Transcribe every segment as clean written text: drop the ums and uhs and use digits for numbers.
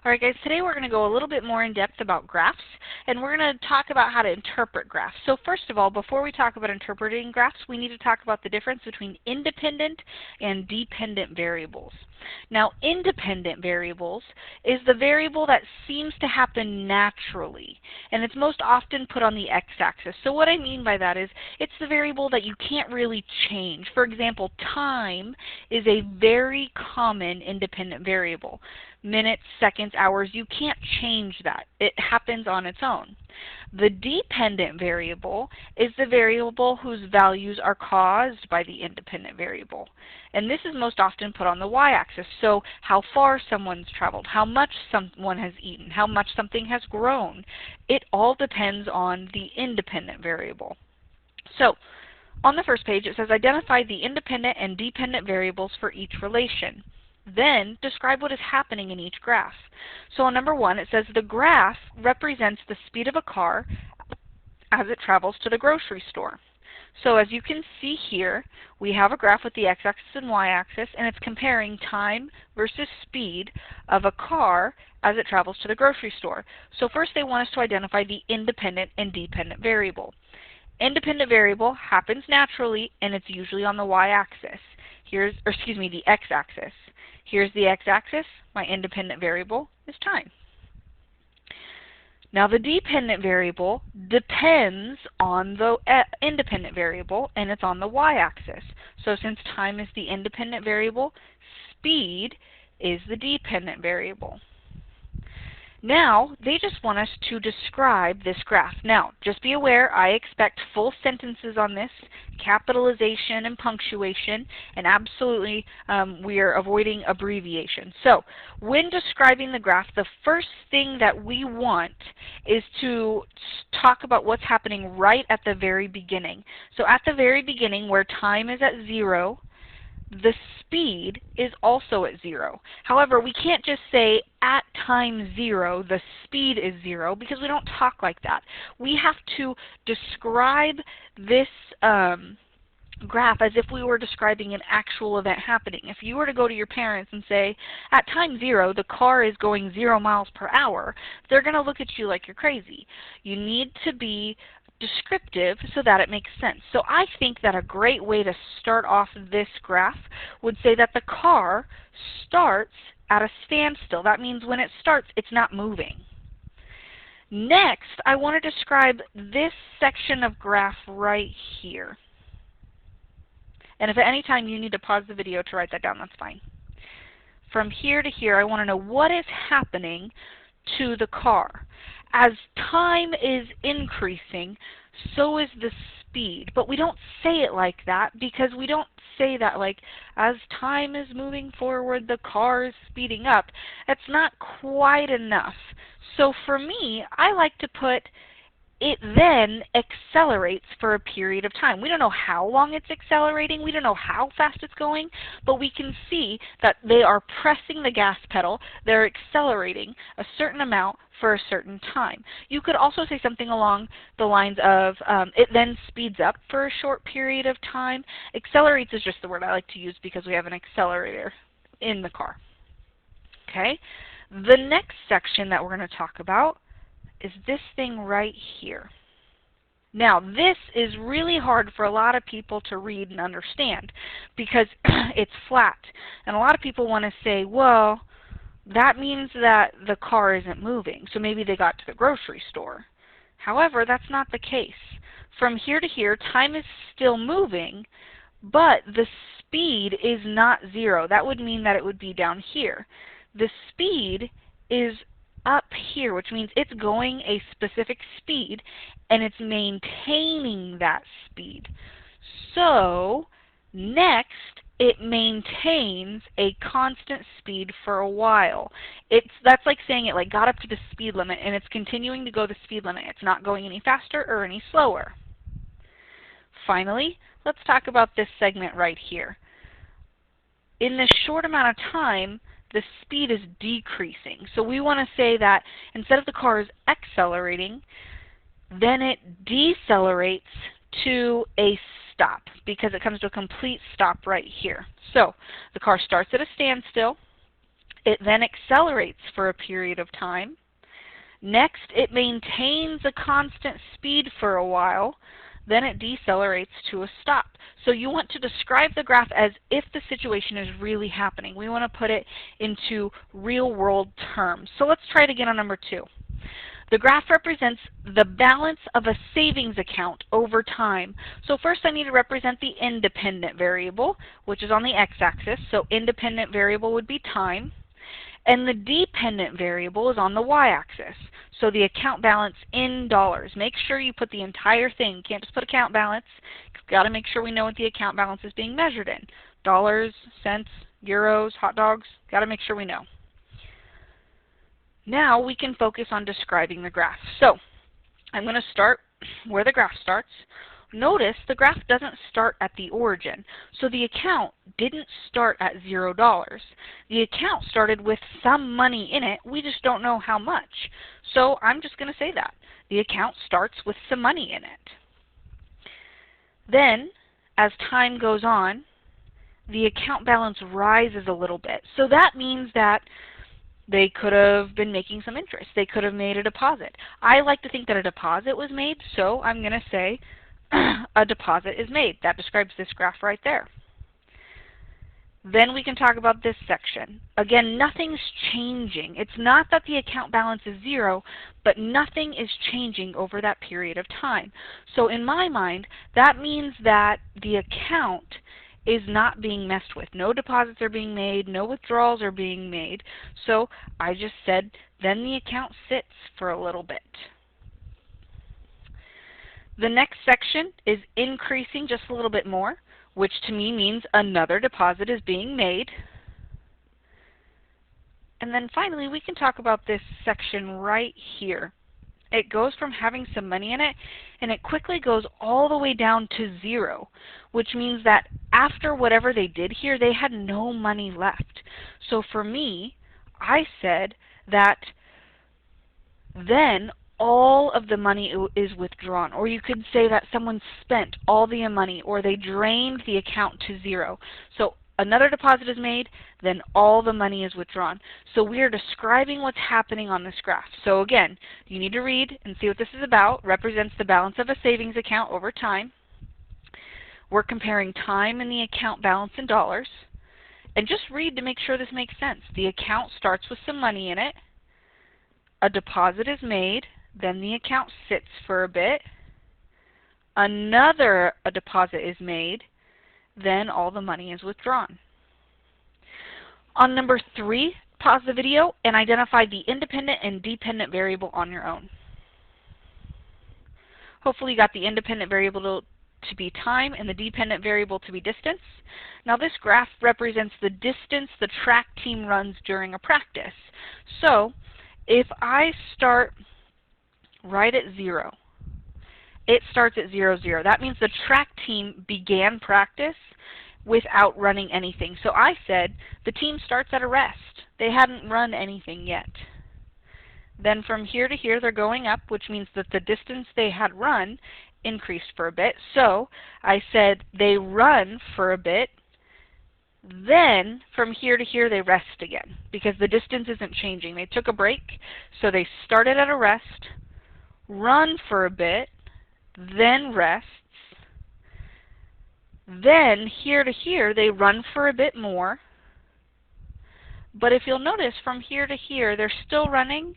Alright guys, today we're going to go a little bit more in depth about graphs, and we're going to talk about how to interpret graphs. So first of all, before we talk about interpreting graphs, we need to talk about the difference between independent and dependent variables. Now, independent variables is the variable that seems to happen naturally, and it's most often put on the x-axis. So what I mean by that is it's the variable that you can't really change. For example, time is a very common independent variable. Minutes, seconds, hours, you can't change that. It happens on its own. The dependent variable is the variable whose values are caused by the independent variable. And this is most often put on the y-axis. So how far someone's traveled, how much someone has eaten, how much something has grown. It all depends on the independent variable. So on the first page it says identify the independent and dependent variables for each relation. Then describe what is happening in each graph. So on number 1 it says the graph represents the speed of a car as it travels to the grocery store. So as you can see here, we have a graph with the x-axis and y-axis, and it's comparing time versus speed of a car as it travels to the grocery store. So first they want us to identify the independent and dependent variable. Independent variable happens naturally, and it's usually on the y-axis. The x-axis. Here's the x-axis. My independent variable is time. Now the dependent variable depends on the independent variable, and it's on the y-axis. So since time is the independent variable, speed is the dependent variable. Now, they just want us to describe this graph. Now, just be aware, I expect full sentences on this, capitalization and punctuation, and absolutely we are avoiding abbreviation. So, when describing the graph, the first thing that we want is to talk about what's happening right at the very beginning. So, at the very beginning, where time is at 0, the speed is also at 0. However, we can't just say at time 0 the speed is 0, because we don't talk like that. We have to describe this graph as if we were describing an actual event happening. If you were to go to your parents and say, at time 0 the car is going 0 miles per hour, they're going to look at you like you're crazy. You need to be descriptive so that it makes sense. So I think that a great way to start off this graph would say that the car starts at a standstill. That means when it starts, it's not moving. Next, I want to describe this section of graph right here. And if at any time you need to pause the video to write that down, that's fine. From here to here, I want to know what is happening to the car. As time is increasing, so is the speed. But we don't say it like that, because we don't say that like, as time is moving forward, the car is speeding up. That's not quite enough. So for me, I like to put it then accelerates for a period of time. We don't know how long it's accelerating, we don't know how fast it's going, but we can see that they are pressing the gas pedal, they're accelerating a certain amount for a certain time. You could also say something along the lines of, it then speeds up for a short period of time. Accelerates is just the word I like to use because we have an accelerator in the car. Okay? The next section that we're going to talk about is this thing right here. Now, this is really hard for a lot of people to read and understand because it's flat. And a lot of people want to say, well, that means that the car isn't moving, so maybe they got to the grocery store. However, that's not the case. From here to here, time is still moving, but the speed is not 0. That would mean that it would be down here. The speed is up here, which means it's going a specific speed and it's maintaining that speed. So next it maintains a constant speed for a while. That's like saying it like got up to the speed limit and it's continuing to go the speed limit. It's not going any faster or any slower. Finally, let's talk about this segment right here. In this short amount of time, the speed is decreasing. So we want to say that instead of the car is accelerating, then it decelerates to a stop because it comes to a complete stop right here. So the car starts at a standstill, It then accelerates for a period of time. Next, it maintains a constant speed for a while. Then it decelerates to a stop. So you want to describe the graph as if the situation is really happening. We want to put it into real-world terms. So let's try it again on number 2. The graph represents the balance of a savings account over time. So first I need to represent the independent variable, which is on the x-axis. So independent variable would be time. And the dependent variable is on the y-axis. So the account balance in dollars. Make sure you put the entire thing. You can't just put account balance. You've got to make sure we know what the account balance is being measured in. Dollars, cents, euros, hot dogs. Got to make sure we know. Now we can focus on describing the graph. So I'm going to start where the graph starts. Notice the graph doesn't start at the origin. So the account didn't start at $0. The account started with some money in it. We just don't know how much. So I'm just going to say that. The account starts with some money in it. Then, as time goes on, the account balance rises a little bit. So that means that they could have been making some interest. They could have made a deposit. I like to think that a deposit was made, so I'm going to say a deposit is made. That describes this graph right there. Then we can talk about this section. Again, nothing's changing. It's not that the account balance is 0, but nothing is changing over that period of time. So in my mind, that means that the account is not being messed with. No deposits are being made, no withdrawals are being made. So I just said, then the account sits for a little bit. The next section is increasing just a little bit more, which to me means another deposit is being made. And then finally, we can talk about this section right here. It goes from having some money in it, and it quickly goes all the way down to 0, which means that after whatever they did here, they had no money left. So for me, I said that then all of the money is withdrawn. Or you could say that someone spent all the money, or they drained the account to 0. So another deposit is made, then all the money is withdrawn. So we are describing what's happening on this graph. So again, you need to read and see what this is about. Represents the balance of a savings account over time. We're comparing time and the account balance in dollars. And just read to make sure this makes sense. The account starts with some money in it. A deposit is made. Then the account sits for a bit. Another deposit is made. Then all the money is withdrawn. On number 3, pause the video and identify the independent and dependent variable on your own. Hopefully you got the independent variable to be time and the dependent variable to be distance. Now this graph represents the distance the track team runs during a practice. So if I start right at 0, it starts at 0, 0. That means the track team began practice without running anything. So I said the team starts at a rest. They hadn't run anything yet. Then from here to here they're going up, which means that the distance they had run increased for a bit. So I said they run for a bit. Then from here to here they rest again because the distance isn't changing. They took a break, so they started at a rest, run for a bit, then rests. Then here to here they run for a bit more. But if you'll notice from here to here they're still running,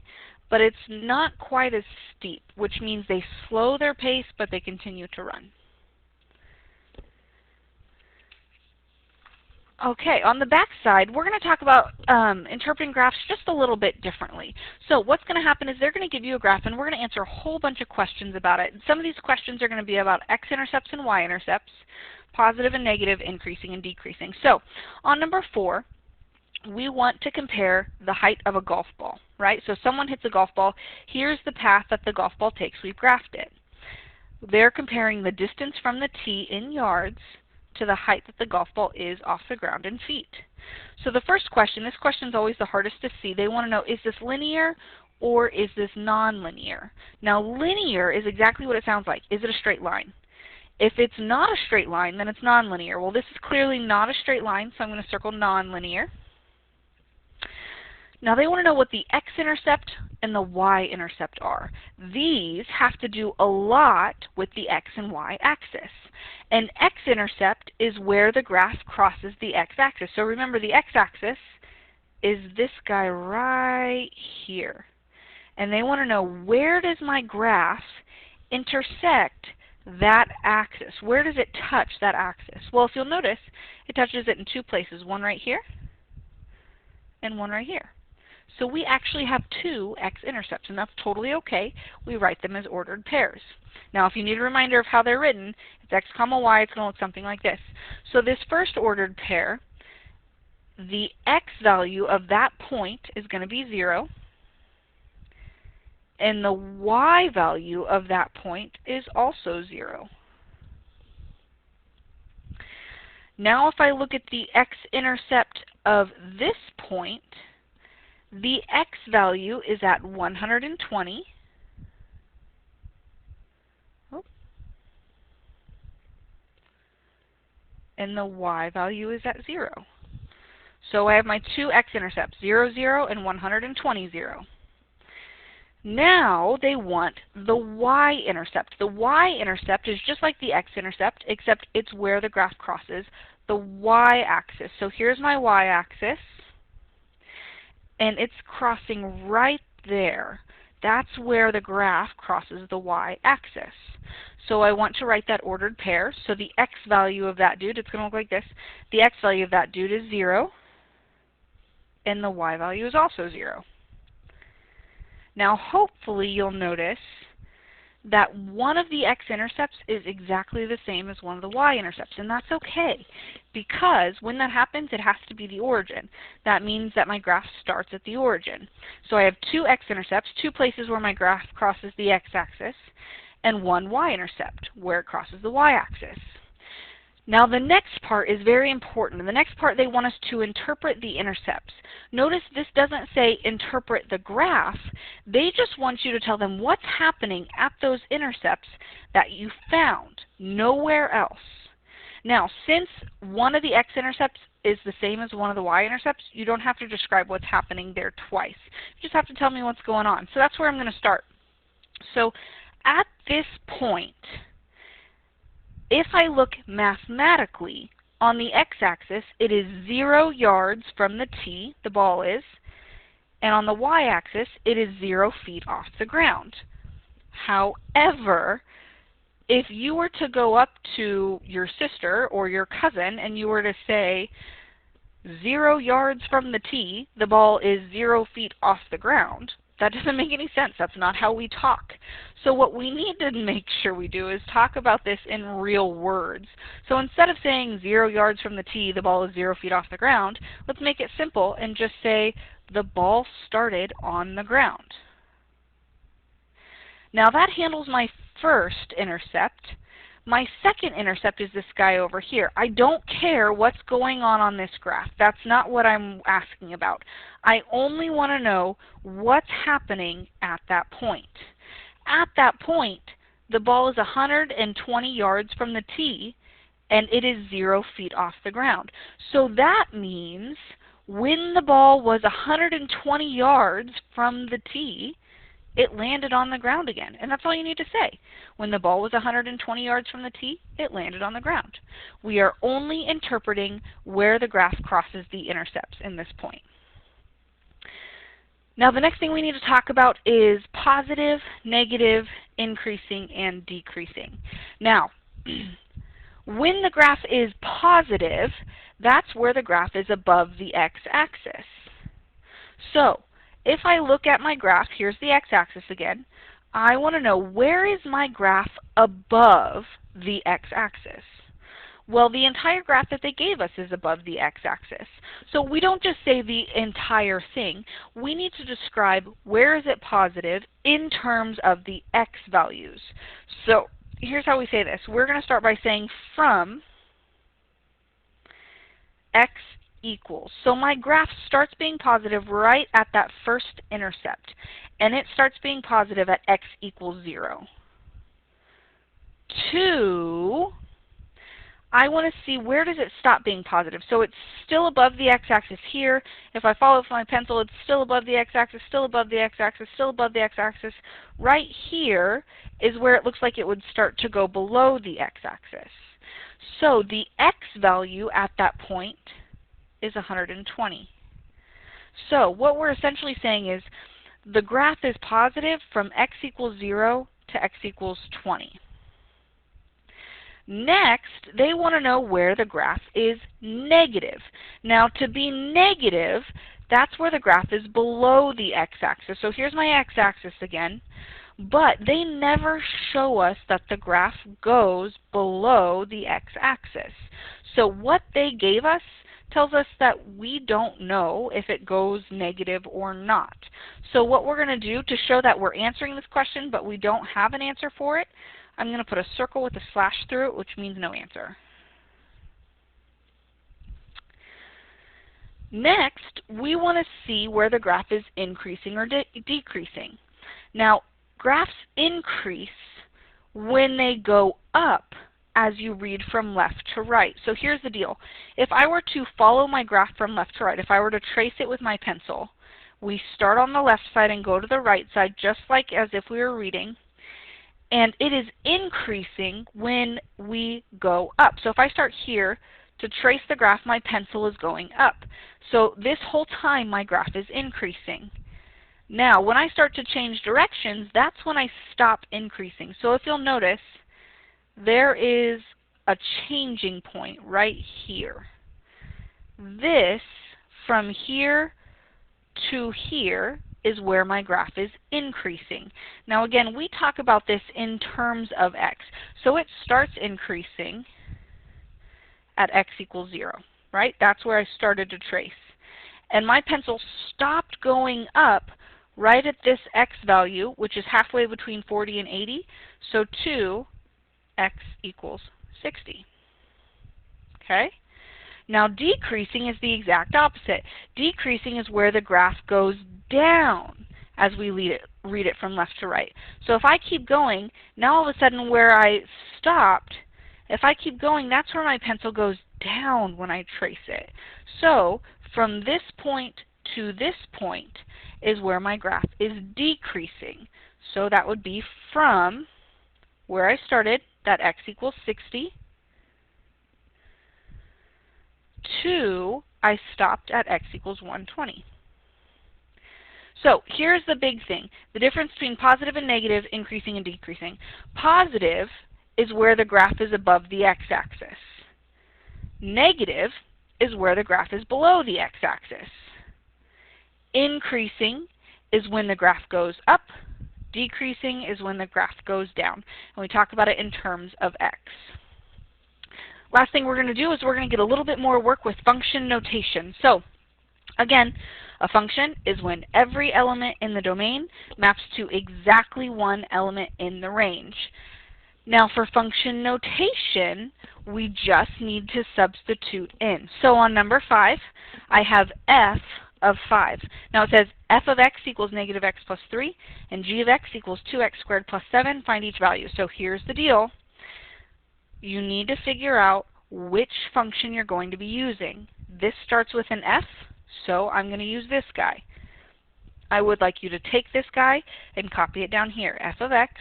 but it's not quite as steep, which means they slow their pace but they continue to run. Okay, on the back side, we're going to talk about interpreting graphs just a little bit differently. So what's going to happen is they're going to give you a graph, and we're going to answer a whole bunch of questions about it. Some of these questions are going to be about x-intercepts and y-intercepts, positive and negative, increasing and decreasing. So on number 4, we want to compare the height of a golf ball, right? So someone hits a golf ball. Here's the path that the golf ball takes. We've graphed it. They're comparing the distance from the tee in yards to the height that the golf ball is off the ground in feet. So the first question, this question is always the hardest to see. They want to know, is this linear or is this nonlinear? Now linear is exactly what it sounds like. Is it a straight line? If it's not a straight line, then it's nonlinear. Well, this is clearly not a straight line, so I'm going to circle nonlinear. Now they want to know what the x-intercept and the y-intercept are. These have to do a lot with the x and y axis. An x-intercept is where the graph crosses the x-axis. So remember, the x-axis is this guy right here. And they want to know, where does my graph intersect that axis? Where does it touch that axis? Well, if you'll notice, it touches it in two places, one right here and one right here. So we actually have two x-intercepts, and that's totally okay. We write them as ordered pairs. Now, if you need a reminder of how they're written, it's x comma y, it's going to look something like this. So this first ordered pair, the x value of that point is going to be 0, and the y value of that point is also 0. Now if I look at the x-intercept of this point, the x value is at 120. And the y value is at 0. So I have my two x-intercepts, 0, 0, and 120, 0. Now they want the y-intercept. The y-intercept is just like the x-intercept, except it's where the graph crosses the y-axis. So here's my y-axis, and it's crossing right there. That's where the graph crosses the y-axis. So I want to write that ordered pair. So the x value of that dude, it's going to look like this. The x value of that dude is 0, and the y value is also 0. Now hopefully you'll notice that one of the x-intercepts is exactly the same as one of the y-intercepts, and that's okay, because when that happens, it has to be the origin. That means that my graph starts at the origin. So I have two x-intercepts, two places where my graph crosses the x-axis, and one y-intercept where it crosses the y-axis. Now the next part is very important. In the next part, they want us to interpret the intercepts. Notice this doesn't say interpret the graph. They just want you to tell them what's happening at those intercepts that you found, nowhere else. Now, since one of the x-intercepts is the same as one of the y-intercepts, you don't have to describe what's happening there twice. You just have to tell me what's going on. So that's where I'm going to start. So at this point, if I look mathematically, on the x-axis, it is 0 yards from the tee, the ball is, and on the y-axis, it is 0 feet off the ground. However, if you were to go up to your sister or your cousin and you were to say, 0 yards from the tee, the ball is 0 feet off the ground, that doesn't make any sense. That's not how we talk. So what we need to make sure we do is talk about this in real words. So instead of saying 0 yards from the tee, the ball is 0 feet off the ground, let's make it simple and just say the ball started on the ground. Now that handles my first intercept. My second intercept is this guy over here. I don't care what's going on this graph. That's not what I'm asking about. I only want to know what's happening at that point. At that point, the ball is 120 yards from the tee, and it is 0 feet off the ground. So that means when the ball was 120 yards from the tee, it landed on the ground again. And that's all you need to say. When the ball was 120 yards from the tee, it landed on the ground. We are only interpreting where the graph crosses the intercepts in this point. Now the next thing we need to talk about is positive, negative, increasing, and decreasing. Now, when the graph is positive, that's where the graph is above the x-axis. So, if I look at my graph, here's the x-axis again, I want to know, where is my graph above the x-axis? Well, the entire graph that they gave us is above the x-axis. So we don't just say the entire thing. We need to describe where is it positive in terms of the x values. So here's how we say this. We're going to start by saying from x equals. So my graph starts being positive right at that first intercept, and it starts being positive at x equals 0. 2, I want to see where does it stop being positive. So it's still above the x-axis here. If I follow with my pencil, it's still above the x-axis, still above the x-axis, still above the x-axis. Right here is where it looks like it would start to go below the x-axis. So the x value at that point is 120. So what we're essentially saying is the graph is positive from x equals 0 to x equals 20. Next, they want to know where the graph is negative. Now, to be negative, that's where the graph is below the x-axis. So here's my x-axis again, but they never show us that the graph goes below the x-axis. So what they gave us tells us that we don't know if it goes negative or not. So what we're going to do to show that we're answering this question but we don't have an answer for it, I'm going to put a circle with a slash through it, which means no answer. Next, we want to see where the graph is increasing or decreasing. Now, graphs increase when they go up as you read from left to right. So here's the deal. If I were to follow my graph from left to right, if I were to trace it with my pencil, we start on the left side and go to the right side just like as if we were reading. And it is increasing when we go up. So if I start here to trace the graph, my pencil is going up. So this whole time my graph is increasing. Now when I start to change directions, that's when I stop increasing. So if you'll notice, there is a changing point right here. This, from here to here, is where my graph is increasing. Now again, we talk about this in terms of x. So it starts increasing at x equals 0, right? That's where I started to trace. And my pencil stopped going up right at this x value, which is halfway between 40 and 80. So 2x equals 60. Okay? Now decreasing is the exact opposite. Decreasing is where the graph goes down as we read it from left to right. So if I keep going, now all of a sudden where I stopped, if I keep going, that's where my pencil goes down when I trace it. So from this point to this point is where my graph is decreasing. So that would be from where I started, that x equals 60, to I stopped at x equals 120. So here's the big thing, the difference between positive and negative, increasing and decreasing. Positive is where the graph is above the x-axis. Negative is where the graph is below the x-axis. Increasing is when the graph goes up. Decreasing is when the graph goes down. And we talk about it in terms of x. Last thing we're going to do is we're going to get a little bit more work with function notation. So again, a function is when every element in the domain maps to exactly one element in the range. Now for function notation, we just need to substitute in. So on number 5, I have f of 5. Now it says f of x equals negative x plus 3, and g of x equals 2x squared plus 7. Find each value. So here's the deal. You need to figure out which function you're going to be using. This starts with an f, so I'm going to use this guy. I would like you to take this guy and copy it down here. F of x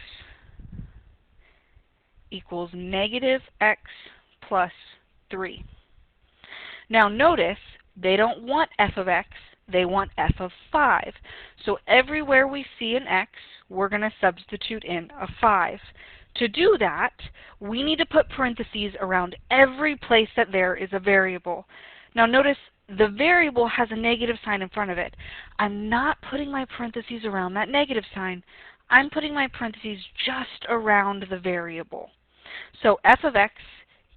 equals negative x plus 3. Now notice, they don't want f of x, they want f of 5. So everywhere we see an x, we're going to substitute in a 5. To do that, we need to put parentheses around every place that there is a variable. Now notice the variable has a negative sign in front of it. I'm not putting my parentheses around that negative sign. I'm putting my parentheses just around the variable. So f of x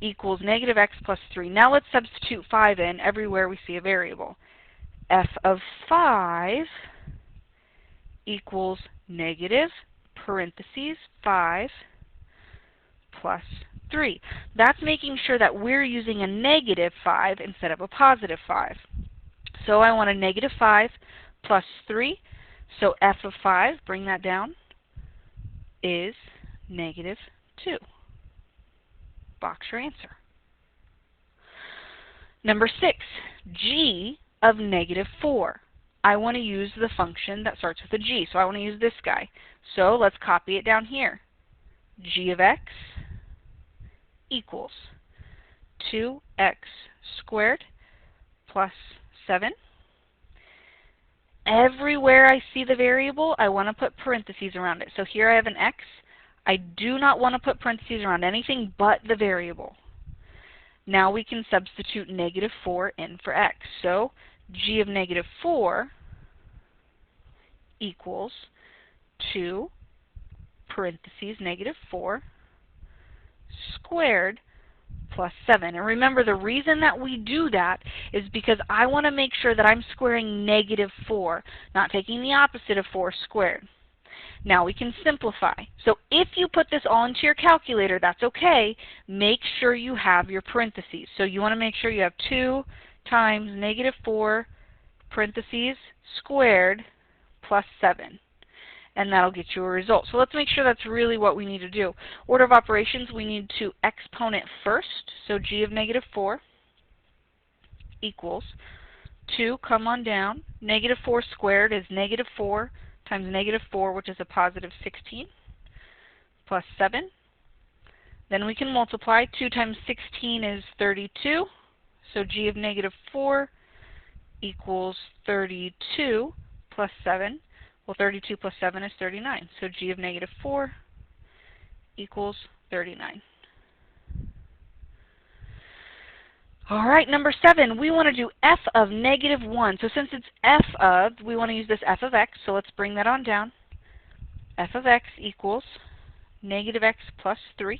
equals negative x plus 3. Now let's substitute 5 in everywhere we see a variable. F of 5 equals negative parentheses 5 plus 3. That's making sure that we're using a negative 5 instead of a positive 5. So I want a negative 5 plus 3. So f of 5, bring that down, is negative 2. Box your answer. Number 6, g of negative 4. I want to use the function that starts with a g, so I want to use this guy. So let's copy it down here. G of x equals 2x squared plus 7. Everywhere I see the variable, I want to put parentheses around it. So here I have an x. I do not want to put parentheses around anything but the variable. Now we can substitute negative 4 in for x. So g of negative 4 equals 2 parentheses negative 4 squared plus 7. And remember, the reason that we do that is because I want to make sure that I'm squaring negative 4, not taking the opposite of 4 squared. Now we can simplify. So if you put this all into your calculator, that's okay. Make sure you have your parentheses. So you want to make sure you have 2 times negative 4 parentheses squared plus 7. And that'll get you a result. So let's make sure that's really what we need to do. Order of operations, we need to exponent first. So g of negative 4 equals 2, come on down. Negative 4 squared is negative 4 times negative 4, which is a positive 16, plus 7. Then we can multiply. 2 times 16 is 32. So g of negative 4 equals 32 plus 7. Well, 32 plus 7 is 39. So g of negative 4 equals 39. All right, number 7, we want to do f of negative 1. So since it's f of, we want to use this f of x. So let's bring that on down. F of x equals negative x plus 3.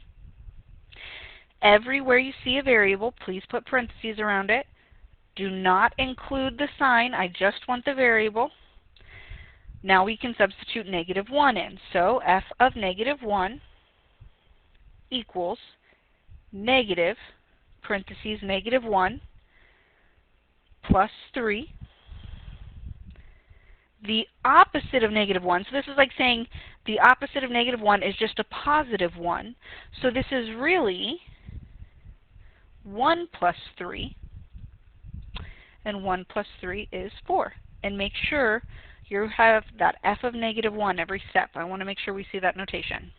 Everywhere you see a variable, please put parentheses around it. Do not include the sign. I just want the variable. Now we can substitute negative 1 in. So f of negative 1 equals negative, parentheses, negative 1 plus 3. The opposite of negative 1, so this is like saying the opposite of negative 1 is just a positive 1. So this is really 1 plus 3, and 1 plus 3 is 4. And make sure you have that f of negative 1 every step. I want to make sure we see that notation.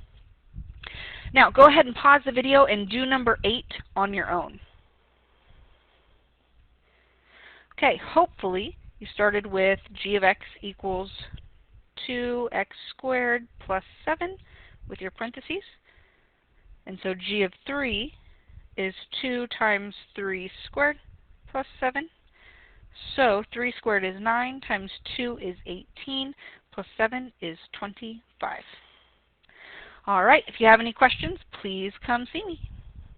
Now go ahead and pause the video and do number 8 on your own. Okay, hopefully you started with g of x equals 2x squared plus 7 with your parentheses. And so g of 3 is 2 times 3 squared plus 7. So 3 squared is 9 times 2 is 18 plus 7 is 25. All right, if you have any questions, please come see me.